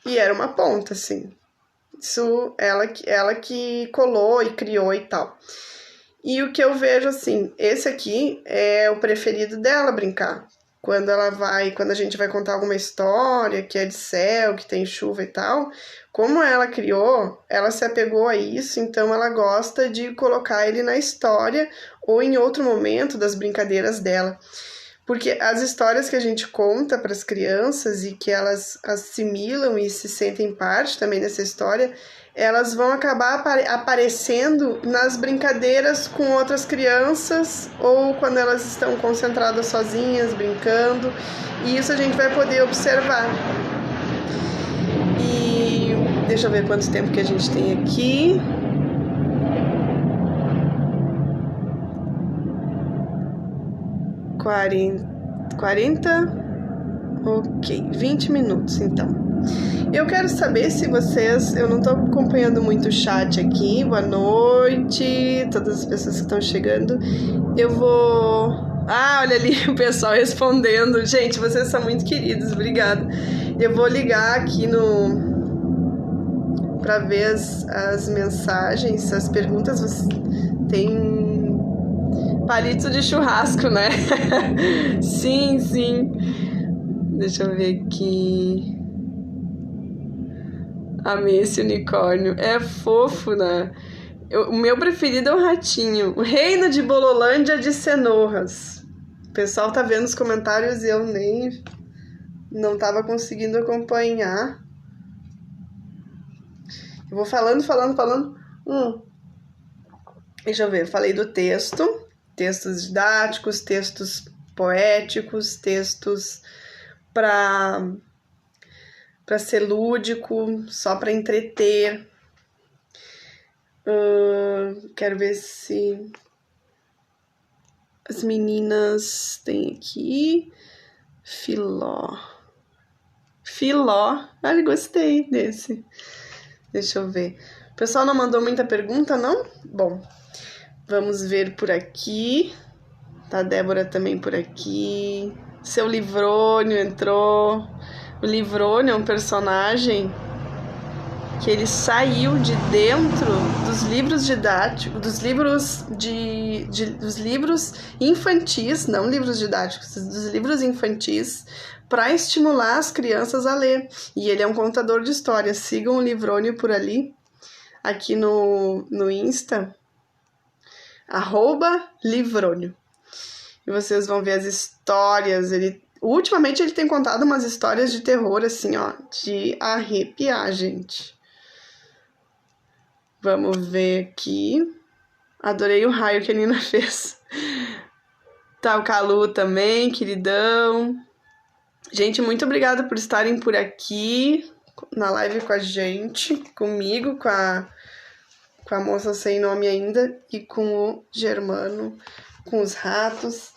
era uma ponta, assim. Isso, ela que colou e criou e tal. E o que eu vejo assim, esse aqui é o preferido dela brincar. Quando a gente vai contar alguma história que é de céu, que tem chuva e tal, como ela criou, ela se apegou a isso, então ela gosta de colocar ele na história ou em outro momento das brincadeiras dela. Porque as histórias que a gente conta para as crianças e que elas assimilam e se sentem parte também dessa história, elas vão acabar aparecendo nas brincadeiras com outras crianças ou quando elas estão concentradas sozinhas, brincando. E isso a gente vai poder observar. E deixa eu ver quanto tempo que a gente tem aqui. Ok, 20 minutos então. Eu quero saber se vocês, eu não tô acompanhando muito o chat aqui, boa noite, todas as pessoas que estão chegando. Eu vou... olha ali o pessoal respondendo. Gente, vocês são muito queridos, obrigada. Eu vou ligar aqui para ver as mensagens, as perguntas. Tem palito de churrasco, né? Sim. Deixa eu ver aqui. Amei esse unicórnio. É fofo, né? O meu preferido é o ratinho. O reino de Bololândia de Cenorras. O pessoal tá vendo os comentários e eu nem... não tava conseguindo acompanhar. Eu vou falando. Deixa eu ver. Falei do texto. Textos didáticos, textos poéticos, textos para ser lúdico, só para entreter. Quero ver se as meninas têm aqui. Filó. Gostei desse. Deixa eu ver. O pessoal não mandou muita pergunta, não? Bom, vamos ver por aqui. Tá a Débora também por aqui. Seu Livrônio entrou. O Livrônio é um personagem que ele saiu de dentro dos livros didáticos, dos livros infantis, não livros didáticos, dos livros infantis, para estimular as crianças a ler. E ele é um contador de histórias. Sigam o Livrônio por ali, aqui no Insta, @Livrônio. E vocês vão ver as histórias. Ultimamente ele tem contado umas histórias de terror, assim, ó, de arrepiar, gente. Vamos ver aqui. Adorei o raio que a Nina fez. Tá, o Calu também, queridão. Gente, muito obrigada por estarem por aqui na live com a gente, comigo, com a moça sem nome ainda e com o Germano, com os ratos.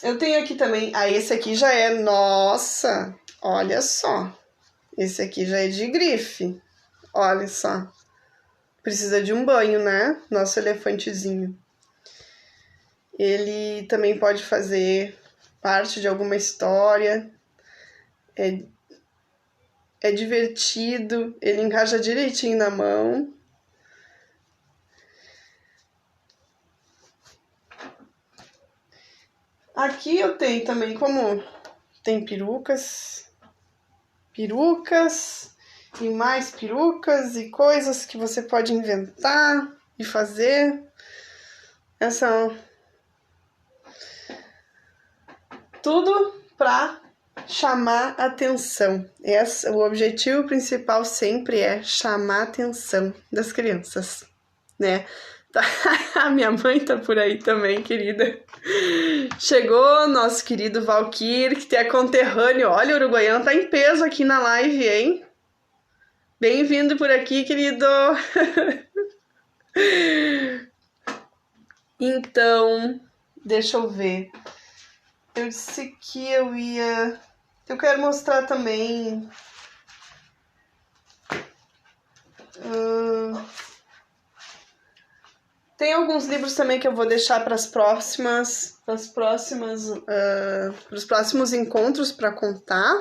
Eu tenho aqui também... esse aqui já é... Nossa! Olha só! Esse aqui já é de grife. Olha só. Precisa de um banho, né? Nosso elefantezinho. Ele também pode fazer parte de alguma história. É divertido. Ele encaixa direitinho na mão. Aqui eu tenho também, como tem perucas e mais perucas e coisas que você pode inventar e fazer. Tudo para chamar atenção. O objetivo principal sempre é chamar a atenção das crianças, né? A minha mãe tá por aí também, querida. Chegou nosso querido Valkyr, que é conterrâneo. Olha, o uruguaiano tá em peso aqui na live, hein? Bem-vindo por aqui, querido. Então, deixa eu ver. Eu disse que eu quero mostrar também... Tem alguns livros também que eu vou deixar para os próximos encontros para contar.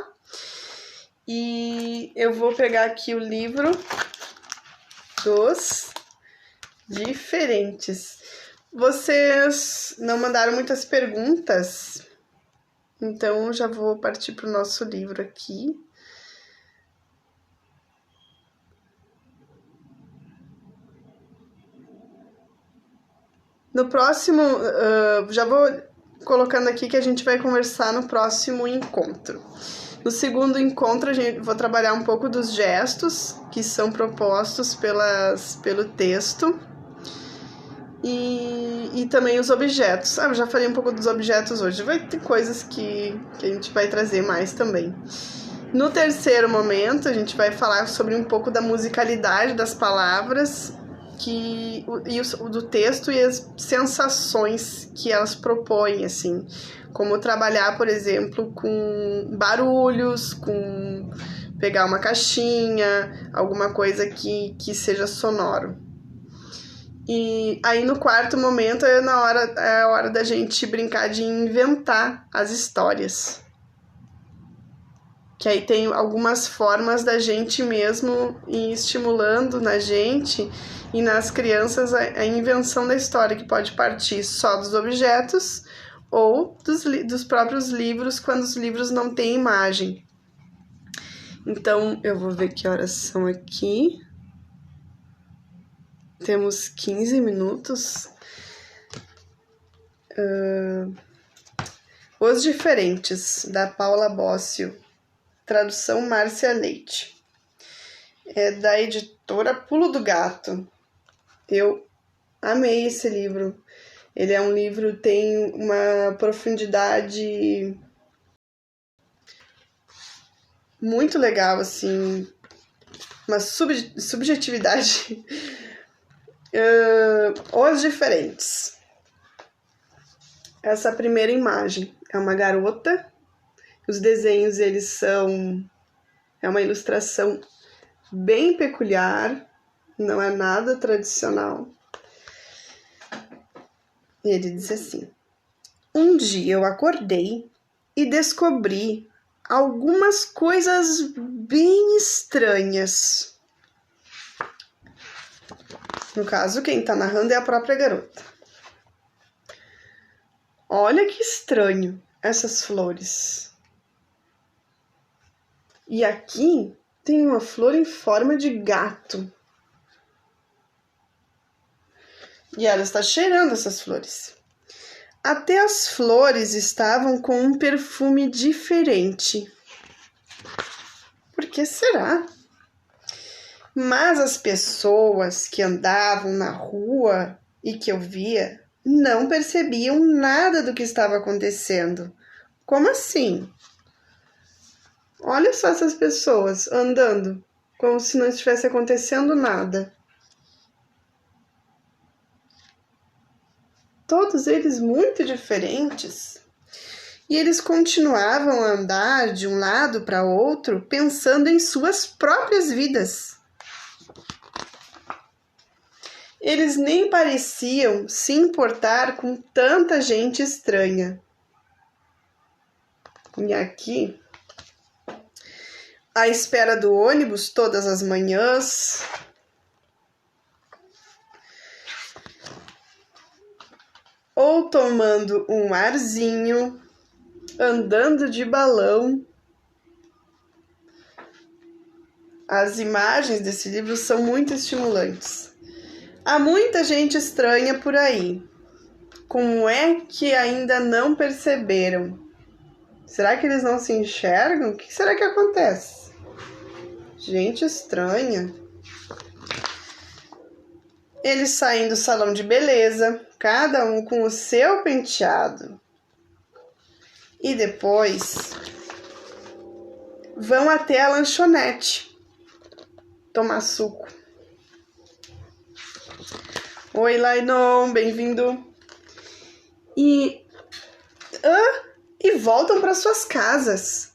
E eu vou pegar aqui o livro dos diferentes. Vocês não mandaram muitas perguntas, então já vou partir para o nosso livro aqui. No próximo, já vou colocando aqui que a gente vai conversar no próximo encontro. No segundo encontro, vou trabalhar um pouco dos gestos que são propostos pelo texto e também os objetos. Eu já falei um pouco dos objetos hoje, vai ter coisas que a gente vai trazer mais também. No terceiro momento, a gente vai falar sobre um pouco da musicalidade das palavras do texto e as sensações que elas propõem, assim, como trabalhar, por exemplo, com barulhos, com pegar uma caixinha, alguma coisa que seja sonoro. E aí no quarto momento é a hora da gente brincar de inventar as histórias. Que aí tem algumas formas da gente mesmo ir estimulando na gente e nas crianças a invenção da história, que pode partir só dos objetos ou dos próprios livros, quando os livros não têm imagem. Então, eu vou ver que horas são aqui. Temos 15 minutos. Os Diferentes, da Paula Bósio. Tradução Márcia Leite. É da editora Pulo do Gato. Eu amei esse livro. Ele é um livro, tem uma profundidade muito legal, assim, uma subjetividade. Os Diferentes. Essa primeira imagem é uma garota. Os desenhos, eles são... É uma ilustração bem peculiar, não é nada tradicional. E ele diz assim: um dia eu acordei e descobri algumas coisas bem estranhas. No caso, quem está narrando é a própria garota. Olha que estranho essas flores. E aqui tem uma flor em forma de gato. E ela está cheirando essas flores. Até as flores estavam com um perfume diferente. Por que será? Mas as pessoas que andavam na rua e que eu via não percebiam nada do que estava acontecendo. Como assim? Olha só essas pessoas andando como se não estivesse acontecendo nada. Todos eles muito diferentes. E eles continuavam a andar de um lado para outro, pensando em suas próprias vidas. Eles nem pareciam se importar com tanta gente estranha. E aqui, à espera do ônibus todas as manhãs, ou tomando um arzinho, andando de balão. As imagens desse livro são muito estimulantes. Há muita gente estranha por aí. Como é que ainda não perceberam? Será que eles não se enxergam? O que será que acontece? Gente estranha. Eles saem do salão de beleza, cada um com o seu penteado. E depois vão até a lanchonete tomar suco. Oi, Lainon, bem-vindo. E voltam para suas casas,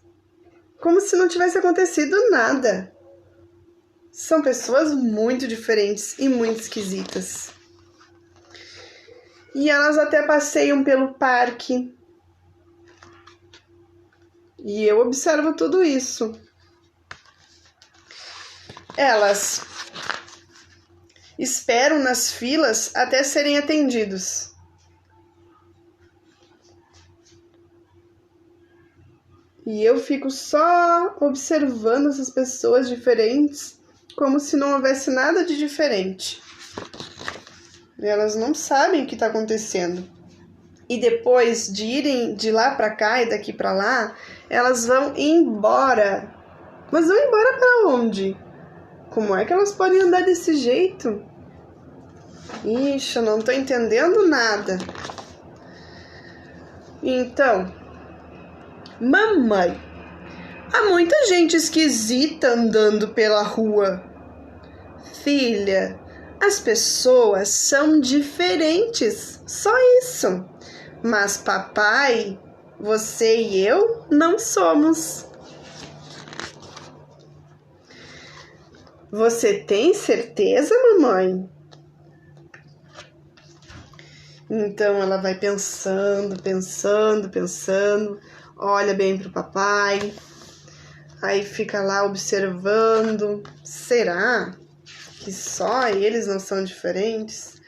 como se não tivesse acontecido nada. São pessoas muito diferentes e muito esquisitas. E elas até passeiam pelo parque. E eu observo tudo isso. elas esperam nas filas até serem atendidos. E eu fico só observando essas pessoas diferentes, como se não houvesse nada de diferente. Elas não sabem o que está acontecendo. E depois de irem de lá para cá e daqui para lá, elas vão embora. Mas vão embora para onde? Como é que elas podem andar desse jeito? Ixi, eu não tô entendendo nada. Então, mamãe, há muita gente esquisita andando pela rua. Filha, as pessoas são diferentes, só isso. Mas papai, você e eu não somos. Você tem certeza, mamãe? Então ela vai pensando, olha bem pro papai, aí fica lá observando. Será que só eles não são diferentes?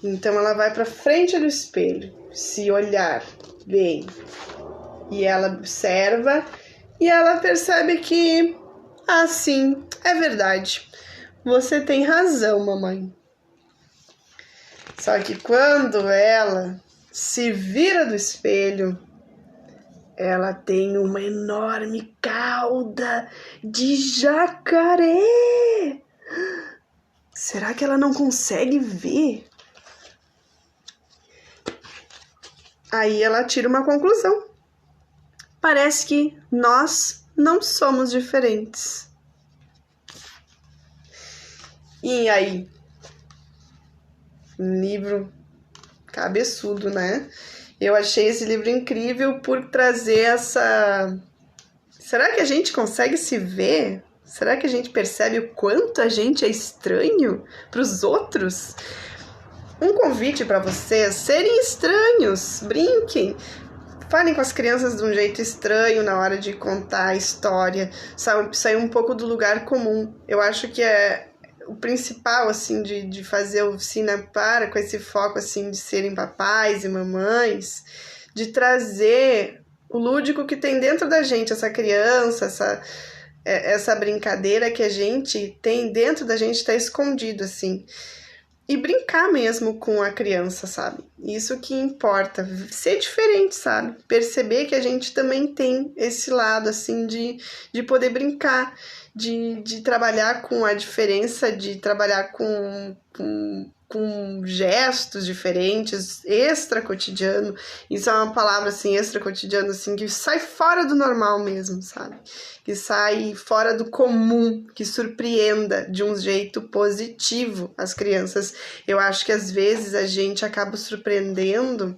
Então ela vai pra frente do espelho, se olhar bem, e ela observa e ela percebe que, sim, é verdade, você tem razão, mamãe. Só que quando ela se vira do espelho, ela tem uma enorme cauda de jacaré. Será que ela não consegue ver? Aí ela tira uma conclusão. Parece que nós não somos diferentes. E aí? Um livro cabeçudo, né? Eu achei esse livro incrível por trazer essa... Será que a gente consegue se ver? Será que a gente percebe o quanto a gente é estranho para os outros? Um convite para vocês serem estranhos, brinquem, falem com as crianças de um jeito estranho na hora de contar a história, sair um pouco do lugar comum. Eu acho que é o principal, assim, de fazer a oficina com esse foco, assim, de serem papais e mamães, de trazer o lúdico que tem dentro da gente, essa criança, essa brincadeira que a gente tem dentro da gente, está escondido, assim. E brincar mesmo com a criança, sabe? Isso que importa, ser diferente, sabe? Perceber que a gente também tem esse lado, assim, de poder brincar, de trabalhar com a diferença, de trabalhar com gestos diferentes, extra-cotidiano. Isso é uma palavra, assim, extra-cotidiano, assim, que sai fora do normal mesmo, sabe? Que sai fora do comum, que surpreenda de um jeito positivo as crianças. Eu acho que às vezes a gente acaba surpreendendo,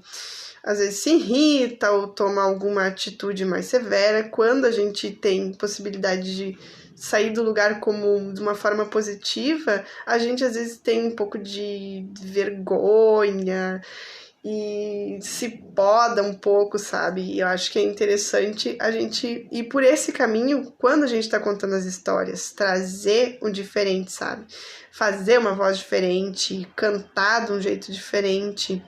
às vezes se irrita ou toma alguma atitude mais severa quando a gente tem possibilidade de sair do lugar comum de uma forma positiva. A gente às vezes tem um pouco de vergonha e se poda um pouco, sabe? E eu acho que é interessante a gente ir por esse caminho quando a gente está contando as histórias, trazer o diferente, sabe? Fazer uma voz diferente, cantar de um jeito diferente.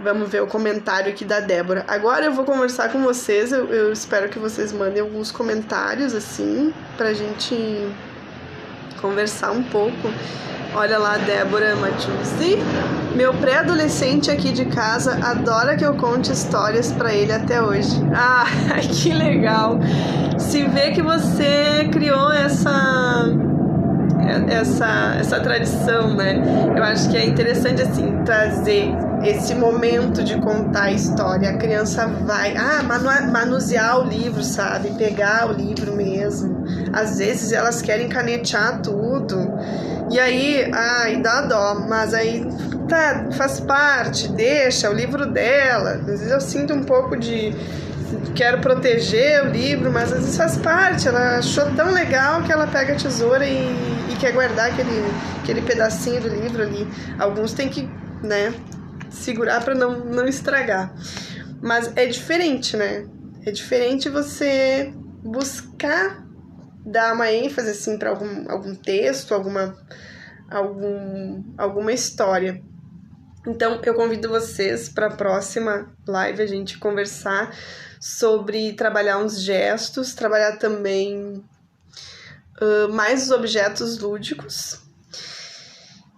Vamos ver o comentário aqui da Débora. Agora eu vou conversar com vocês, eu espero que vocês mandem alguns comentários, assim, pra gente conversar um pouco. Olha lá, Débora Matiusi. Meu pré-adolescente aqui de casa adora que eu conte histórias pra ele até hoje. Ah, que legal! Se vê que você criou essa tradição, né? Eu acho que é interessante, assim, trazer esse momento de contar a história. A criança vai manusear o livro, sabe? Pegar o livro mesmo. Às vezes elas querem canetear tudo. E aí, dá dó. Mas aí, tá, faz parte, deixa o livro dela. Às vezes eu sinto um pouco de... Quero proteger o livro, mas às vezes faz parte. Ela achou tão legal que ela pega a tesoura e quer guardar aquele pedacinho do livro ali. Alguns tem que, né, segurar para não estragar. Mas é diferente, né? É diferente você buscar dar uma ênfase assim para algum texto, alguma história. Então, eu convido vocês para a próxima live a gente conversar sobre trabalhar uns gestos, trabalhar também mais os objetos lúdicos.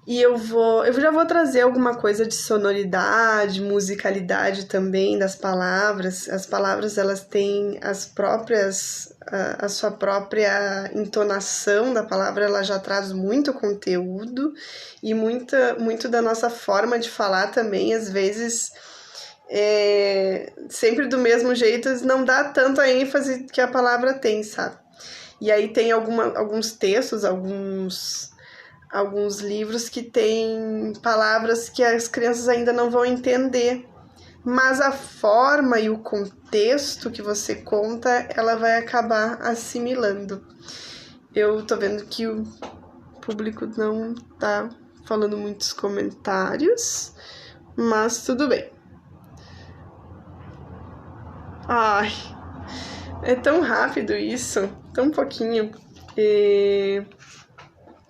E eu já vou trazer alguma coisa de sonoridade, musicalidade também das palavras. As palavras, elas têm a sua própria entonação da palavra, ela já traz muito conteúdo e muito da nossa forma de falar também, às vezes, sempre do mesmo jeito, não dá tanta ênfase que a palavra tem, sabe? E aí tem alguns textos, alguns livros que têm palavras que as crianças ainda não vão entender, mas a forma e o contexto que você conta, ela vai acabar assimilando. Eu tô vendo que o público não tá falando muitos comentários, mas tudo bem. Ai, é tão rápido isso, tão pouquinho.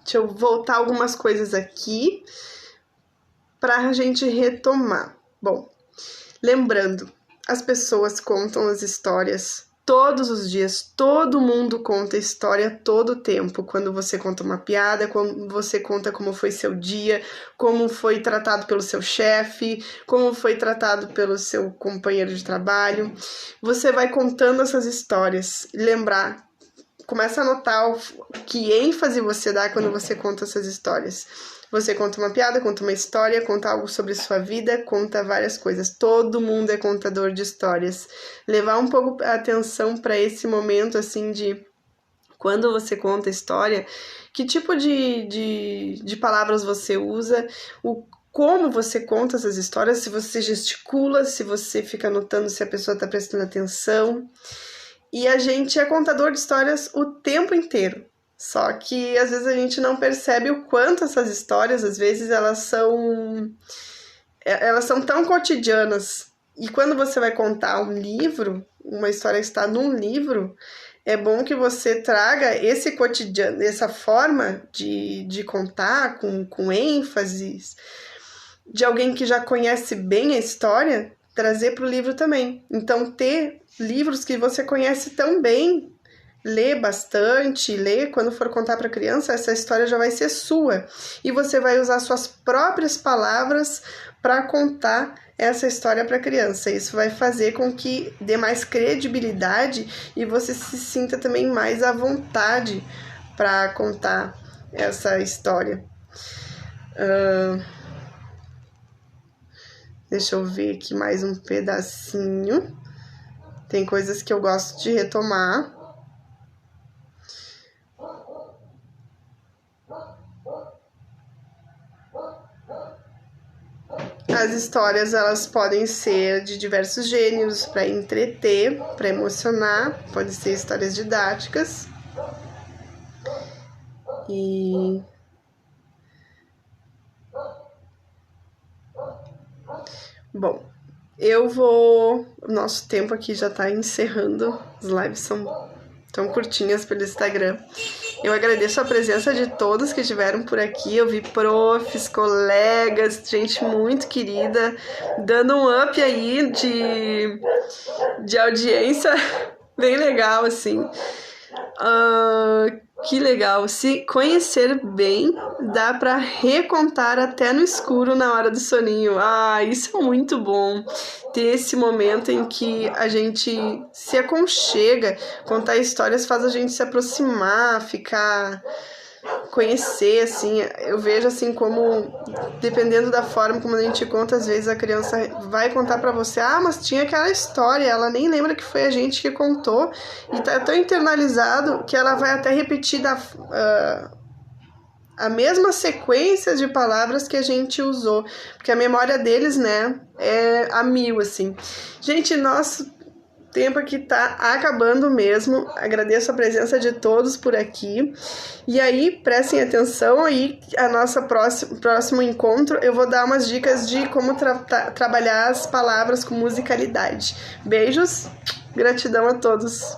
Deixa eu voltar algumas coisas aqui para a gente retomar. Bom, lembrando, as pessoas contam as histórias todos os dias, todo mundo conta história todo o tempo. Quando você conta uma piada, quando você conta como foi seu dia, como foi tratado pelo seu chefe, como foi tratado pelo seu companheiro de trabalho. Você vai contando essas histórias. Lembrar, começa a notar que ênfase você dá quando você conta essas histórias. Você conta uma piada, conta uma história, conta algo sobre sua vida, conta várias coisas. Todo mundo é contador de histórias. Levar um pouco a atenção para esse momento, assim, de quando você conta história, que tipo de palavras você usa, como você conta essas histórias, se você gesticula, se você fica notando se a pessoa está prestando atenção. E a gente é contador de histórias o tempo inteiro. Só que às vezes a gente não percebe o quanto essas histórias, às vezes, elas são tão cotidianas. E quando você vai contar um livro, uma história que está num livro, é bom que você traga esse cotidiano, essa forma de contar com ênfases, de alguém que já conhece bem a história, trazer para o livro também. Então, ter livros que você conhece tão bem, lê bastante, quando for contar para a criança, essa história já vai ser sua. E você vai usar suas próprias palavras para contar essa história para a criança. Isso vai fazer com que dê mais credibilidade e você se sinta também mais à vontade para contar essa história. Deixa eu ver aqui mais um pedacinho. Tem coisas que eu gosto de retomar. As histórias, elas podem ser de diversos gêneros, para entreter, para emocionar, podem ser histórias didáticas. E bom, o nosso tempo aqui já tá encerrando, as lives são tão curtinhas pelo Instagram. Eu agradeço a presença de todos que estiveram por aqui. Eu vi profs, colegas, gente muito querida, dando um up aí de audiência bem legal, assim. Que legal. Se conhecer bem, dá para recontar até no escuro na hora do soninho. Isso é muito bom. Ter esse momento em que a gente se aconchega. Contar histórias faz a gente se aproximar, conhecer, assim. Eu vejo, assim, como, dependendo da forma como a gente conta, às vezes a criança vai contar pra você, mas tinha aquela história, ela nem lembra que foi a gente que contou, e tá tão internalizado que ela vai até repetir a mesma sequência de palavras que a gente usou, porque a memória deles, né, é a 1000, assim. Gente, nosso tempo aqui tá acabando mesmo. Agradeço a presença de todos por aqui. E aí, prestem atenção aí, a nossa próximo encontro, eu vou dar umas dicas de como trabalhar as palavras com musicalidade. Beijos, gratidão a todos.